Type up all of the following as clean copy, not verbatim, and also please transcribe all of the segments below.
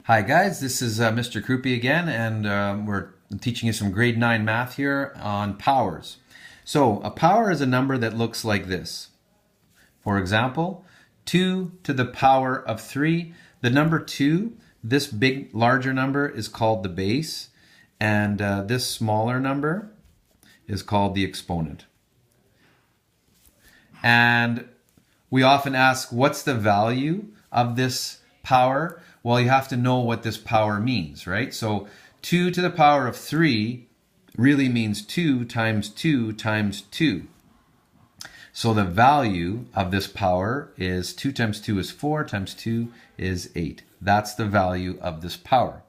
Hi guys, this is Mr. Krupi again, and we're teaching you some grade 9 math here on powers. So a power is a number that looks like this. For example, 2 to the power of 3. The number 2, this big larger number is called the base, and this smaller number is called the exponent. And we often ask, what's the value of this power? Well, you have to know what this power means, right? So 2 to the power of 3 really means 2 times 2 times 2. So the value of this power is 2 times 2 is 4 times 2 is 8. That's the value of this power.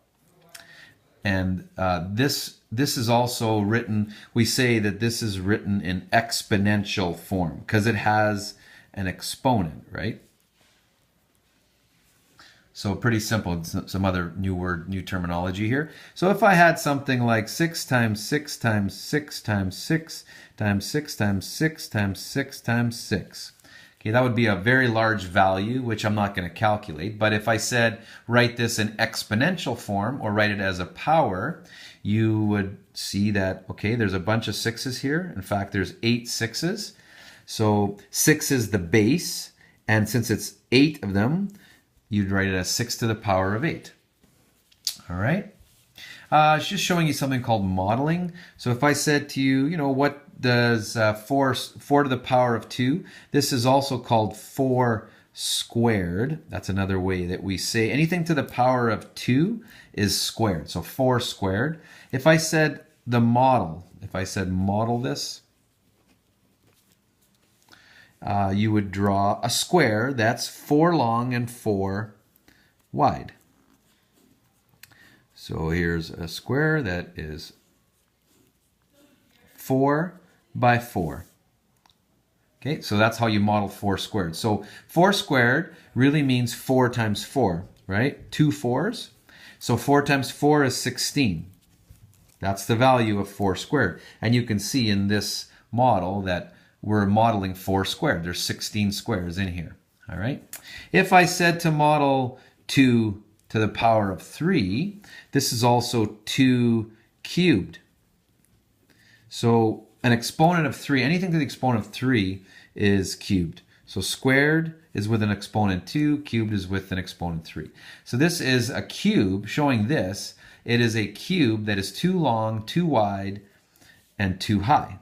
And this is also written, we say that this is written in exponential form because it has an exponent, right? So pretty simple. Some other new terminology here. So if I had something like 6 times 6 times 6 times 6 times 6 times 6 times 6 times 6. Okay, that would be a very large value, which I'm not going to calculate. But if I said write this in exponential form or write it as a power, you would see that, okay, there's a bunch of 6's here. In fact, there's 8 6's. So 6 is the base. And since it's 8 of them, you'd write it as 6 to the power of 8. All right. It's just showing you something called modeling. So if I said to you, what does 4 to the power of 2? This is also called 4 squared. That's another way that we say anything to the power of 2 is squared. So 4 squared. If I said model this, you would draw a square that's 4 long and 4 wide. So here's a square that is 4 by 4. Okay, so that's how you model 4 squared. So 4 squared really means 4 times 4, right? 2 4s. So 4 times 4 is 16. That's the value of 4 squared. And you can see in this model that we're modeling 4 squared. There's 16 squares in here. All right. If I said to model 2 to the power of 3, this is also 2 cubed. So an exponent of 3, anything to the exponent of 3 is cubed. So squared is with an exponent 2, cubed is with an exponent 3. So this is a cube showing this. It is a cube that is 2 long, 2 wide, and 2 high.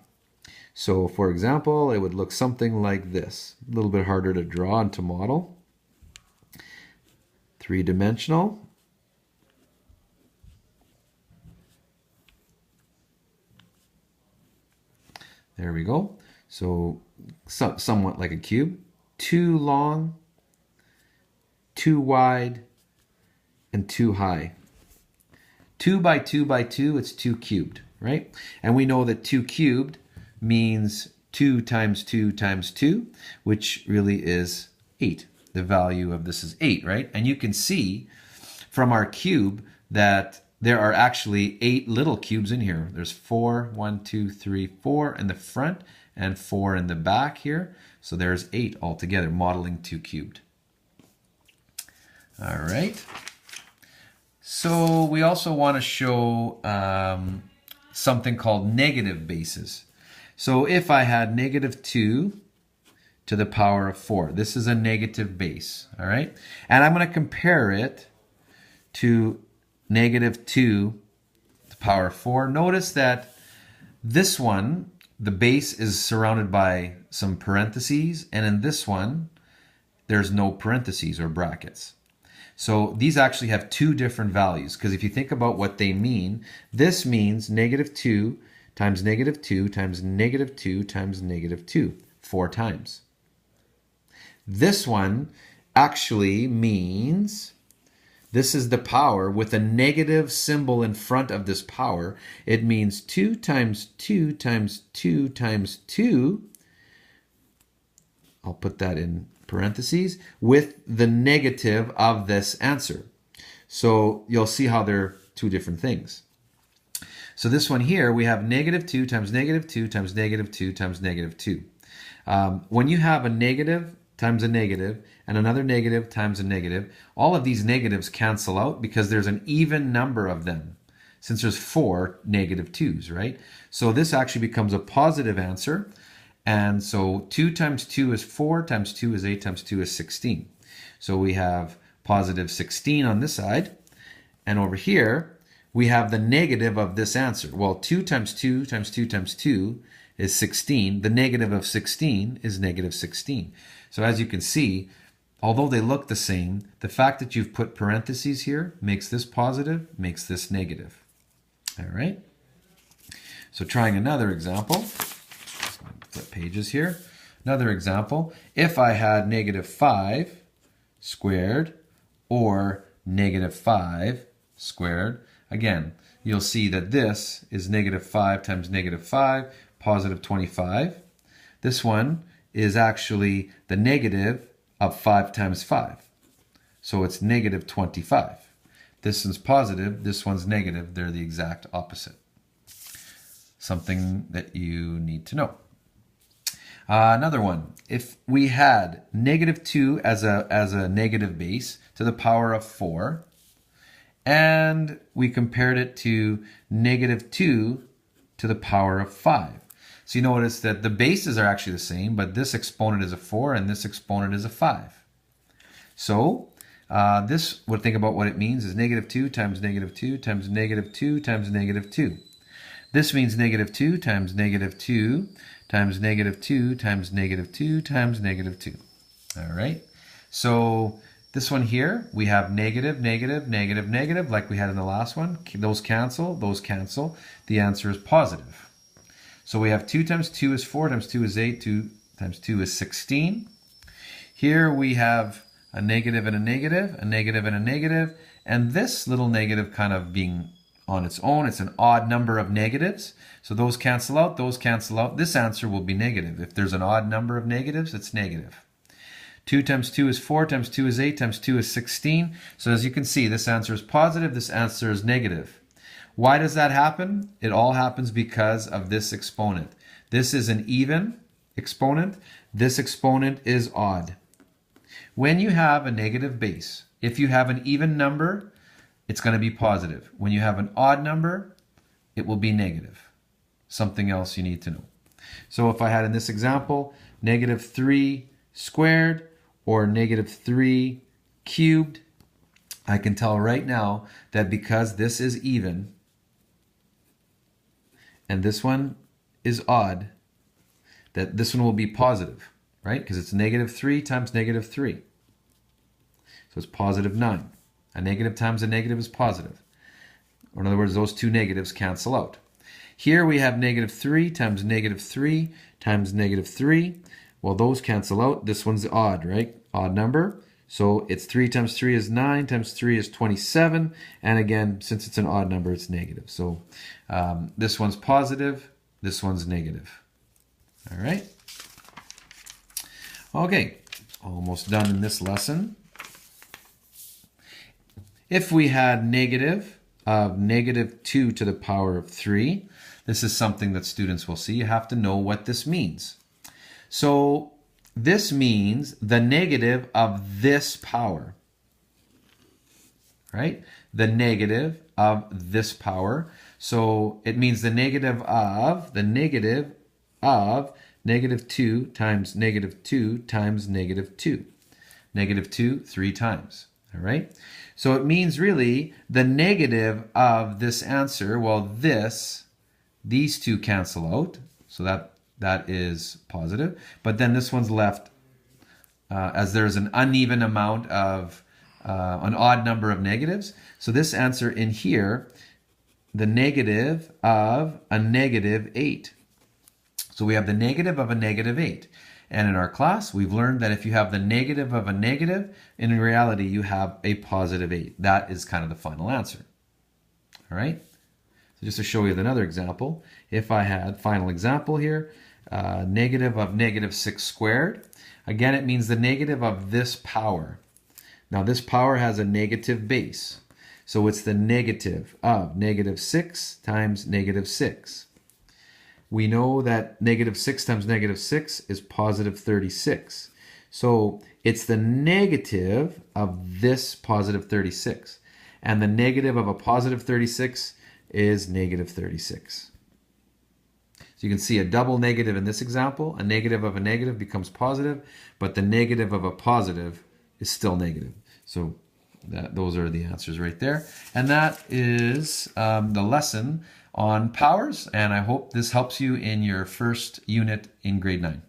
So for example, it would look something like this. A little bit harder to draw and to model. 3-dimensional. There we go. So somewhat like a cube. 2 long, 2 wide, and 2 high. 2 by 2 by 2, it's 2 cubed, right? And we know that 2 cubed means 2 times 2 times 2, which really is 8. The value of this is 8, right? And you can see from our cube that there are actually 8 little cubes in here. There's 4, 1, 2, 3, 4 in the front and 4 in the back here. So there's 8 altogether, modeling 2 cubed. All right. So we also want to show something called negative bases. So if I had negative 2 to the power of 4, this is a negative base, all right? And I'm going to compare it to negative 2 to the power of 4. Notice that this one, the base is surrounded by some parentheses, and in this one, there's no parentheses or brackets. So these actually have 2 different values, because if you think about what they mean, this means negative 2 times negative 2 times negative 2 times negative 2, 4 times. This one actually means this is the power with a negative symbol in front of this power. It means 2 times 2 times 2 times 2. I'll put that in parentheses with the negative of this answer. So you'll see how they're 2 different things. So this one here, we have negative 2 times negative 2 times negative 2 times negative 2. When you have a negative times a negative and another negative times a negative. All of these negatives cancel out because there's an even number of them. Since there's 4 negative 2's, right? So this actually becomes a positive answer. And so 2 times 2 is 4, times 2 is 8, times 2 is 16. So we have positive 16 on this side. And over here, we have the negative of this answer. Well, 2 times 2 times 2 times 2 is 16. The negative of 16 is negative 16. So as you can see, although they look the same, the fact that you've put parentheses here makes this positive, makes this negative. All right. So trying another example, flip pages here. Another example, if I had negative 5 squared or negative 5 squared, again, you'll see that this is negative 5 times negative 5, positive 25. This one is actually the negative of 5 times 5. So it's negative 25. This one's positive, this one's negative. They're the exact opposite. Something that you need to know. Another one, if we had negative 2 as a negative base to the power of 4, and we compared it to negative 2 to the power of 5. So you notice that the bases are actually the same, but this exponent is a 4 and this exponent is a 5. So this, would think about what it means, is negative 2 times negative 2 times negative 2 times negative 2. This means negative 2 times negative 2 times negative 2 times negative 2 times negative 2. All right. So this one here, we have negative, negative, negative, negative, like we had in the last one. Those cancel, those cancel. The answer is positive. So we have 2 times 2 is 4, times 2 is 8, 2 times 2 is 16. Here we have a negative and a negative, a negative and a negative, and this little negative kind of being on its own. It's an odd number of negatives. So those cancel out, those cancel out. This answer will be negative. If there's an odd number of negatives, it's negative. 2 times 2 is 4, times 2 is 8, times 2 is 16. So as you can see, this answer is positive, this answer is negative. Why does that happen? It all happens because of this exponent. This is an even exponent. This exponent is odd. When you have a negative base, if you have an even number, it's going to be positive. When you have an odd number, it will be negative. Something else you need to know. So if I had in this example, negative 3 squared or negative 3 cubed, I can tell right now that because this is even and this one is odd, that this one will be positive, right? Because it's negative 3 times negative 3. So it's positive 9. A negative times a negative is positive. Or in other words, those two negatives cancel out. Here we have negative 3 times negative 3 times negative 3. Well, those cancel out. This one's odd, right? Odd number. So it's 3 times 3 is 9, times 3 is 27. And again, since it's an odd number, it's negative. So this one's positive, this one's negative. All right. Okay, almost done in this lesson. If we had negative of negative 2 to the power of 3, this is something that students will see. You have to know what this means. So this means the negative of this power, right? The negative of this power. So it means the negative of negative 2 times negative 2 times negative 2. Negative 2 3 times, all right? So it means really the negative of this answer, well, these two cancel out. So that is positive. But then this one's left as there's an uneven amount of, an odd number of negatives. So this answer in here, the negative of a negative 8. So we have the negative of a negative 8. And in our class, we've learned that if you have the negative of a negative, in reality, you have a positive 8. That is kind of the final answer. All right? So just to show you another example, if I had, final example here, negative of negative 6 squared. Again, it means the negative of this power. Now, this power has a negative base. So it's the negative of negative 6 times negative 6. We know that negative 6 times negative 6 is positive 36. So it's the negative of this positive 36. And the negative of a positive 36 is negative 36. So you can see a double negative in this example. A negative of a negative becomes positive, but the negative of a positive is still negative. So those are the answers right there. And that is the lesson on powers. And I hope this helps you in your first unit in grade 9.